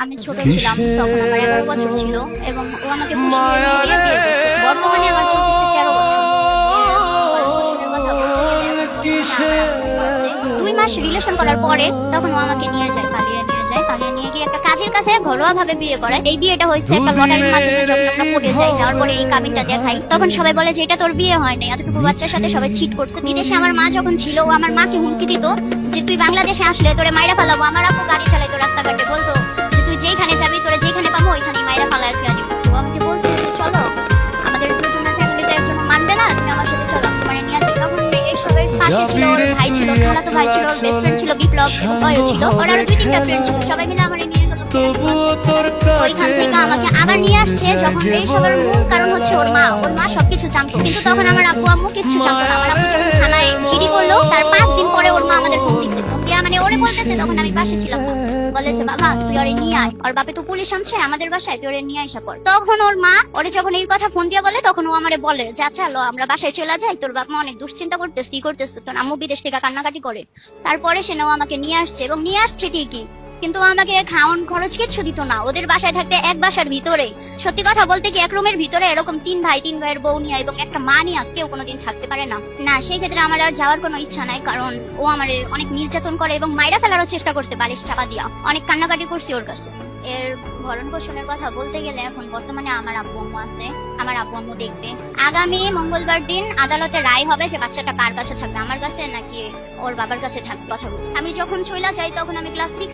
আমি ছোট ছিলাম, তখন আমার 11 বছর ছিল এবং ও আমাকে পুষিয়ে দিয়ে বিয়ে দিয়েছে। বর্তমানে আমার চলতেছে 13 বছর। বিয়ের ভরণ পোষণের কথা বলতে গেলে এখন বর্তমানে আমার আব্বু আছে। 2 মাস রিলেশন করার পরে তখন ও আমাকে নিয়ে যায়, পালিয়ে নিয়ে গিয়ে একটা কাজের কাছে ঘরোয়া ভাবে বিয়ে করে। এই বিয়েটা হয়েছে একটা লটারির মাধ্যমে। যখন আমরা পড়ে যাই, যাওয়ার পরে এই কাবিনটা দেখাই, তখন সবাই বলে যে এটা তোর বিয়ে হয় নাই, এতটুকু বাচ্চার সাথে সবাই চিট করছে। বিদেশে আমার মা যখন ছিল, ও আমার মাকে হুমকি দিত যে তুই বাংলাদেশে আসলে তোরে মাইরা ফালাবো। আমার আপু গাড়ি চালাইতো, রাস্তাঘাটে বলতো যে তুই যেখানে যাবি তোরে যেখানে পাবো ওইখানেই মাইরা ফালায় ফেলা দিব। ও আমাকে বলছে যে চলো, আমাদের দুজনের ফ্যামিলিতে একজন মানবে না, তুমি আমার সাথে চলো, আমি তোমারে নিয়ে যাই। তখন এইসবের পাশে ছিল ওর ভাই ছিল, খালাতো ভাই ছিল, ওর বেস্ট ফ্রেন্ড ছিল বিপ্লব, এবং অয়ও ছিল। ওর আরো 2-3টা ফ্রেন্ড ছিল, সবাই মিলে আমারে নিয়ে গেল। ওইখান থেকে আমাকে আবার নিয়ে আসছে। যখন এইসবের মূল কারণ হচ্ছে ওর মা সবকিছু জানতো, কিন্তু তখন আমার আব্বু আম্মু কিচ্ছু জানতো না। আমার আব্বু যখন থানায় জিডি করলো, তার 5 দিন পরে ওর মা আমাদের ফোন দিছে। ফোন দিয়া মানে ওরে বলতেছে, তখন আমি পাশে ছিলাম না, বলেছে বাবা তুই ওরে নিয়ে আয়, ওর বাপে তো পুলিশ আনছে আমাদের বাসায়, তুই ওরে নিয়ে আইসা পর। তখন ওর মা ওরে যখন এই কথা ফোন দিয়া বলে, তখন ও আমারে বলে যে আচ্ছা লো আমরা বাসায় চলে যাই, তোর বাপ মা অনেক দুশ্চিন্তা করতেছে, কি করতেছে, তোর আম্মু বিদেশ থেকে কান্নাকাটি করে। তারপরে সে ও আমাকে নিয়ে আসছে, এবং নিয়ে আসছে ঠিকই, কিন্তু আমাকে খাওয়ান খরচ কিচ্ছু দিত না। ওদের বাসায় থাকতে এক বাসার ভিতরে, সত্যি কথা বলতে কি, এক রুমের ভিতরে এরকম 3 ভাইয়ের বউ নিয়ে এবং একটা মা নিয়ে কেউ কোনোদিন থাকতে পারে না। না, সেই ক্ষেত্রে আমার আর যাওয়ার কোনো ইচ্ছা নাই, কারণ ও আমারে অনেক নির্যাতন করে এবং মাইরা ফেলারও চেষ্টা করছে বালিশ চাপা দিয়া। অনেক কান্নাকাটি করছি ওর কাছে। এর ভরণ পোষণের কথা বলতে গেলে এখন বর্তমানে আমার আব্বু আম্মু আছে, আমার আব্বু আম্মু দেখবে। আগামী মঙ্গলবার দিন আদালতে রায় হবে যে বাচ্চাটা কার কাছে থাকবে, আমার কাছে নাকি ওর বাবার কাছে থাকবে। কথা বলছি, আমি যখন চইলা যাই তখন আমি ক্লাস 6